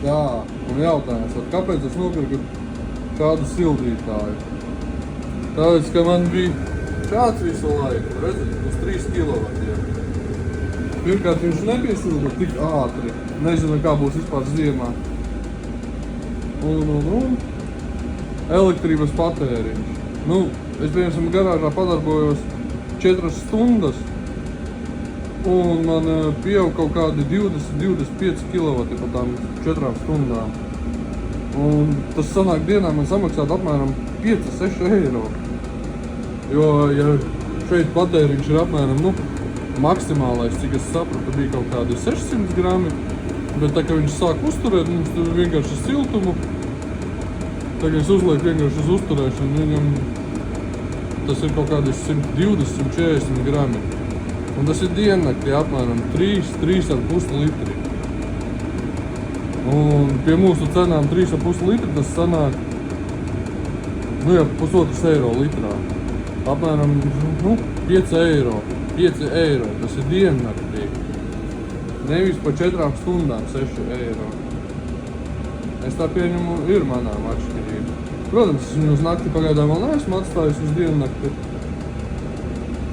Jā, un jautājums, kāpēc es nopirku kādu sildītāju? Tāpēc, ka man bija šāds visu laiku, redzat, uz 3 kilovatiem. Pirmkārt, viņš nepiesilda tik ātri. Nezinu, kā būs vispār ziemā. Un elektrības patēriņš. Nu, es, piemēram, garāžā padarbojos 4 stundas, un man pieaug kaut kādi 20-25 kilovati pa tām 4 stundām. Un tas sanāk dienā man samaksāt apmēram 5-6 eiro. Jo, ja šeit patēriņš ir apmēram, nu, maksimālais, cik es sapratu, bija kaut kādi 600 grami, bet tā, ka viņš sāk uzturēt mums vienkārši siltumu, tagad es uzlieku vienkārši uz uzturēšanu, viņam tas ir kaut kādi 120-140 grami. Un tas ir diennaktī apmēram 3,5 litri. Un pie mūsu cenām 3,5 litri tas sanāk, nu jā, 1,5 eiro litrā. Apmēram, nu, 5 eiro. 5 eiro, tas ir diennaktī. Nevis pa 4 stundām 6 eiro. Es tā pieņemu, ir manām atšķirība. Protams, es viņu uz nakti pagaidām vēl neesmu atstājis uz diennakti.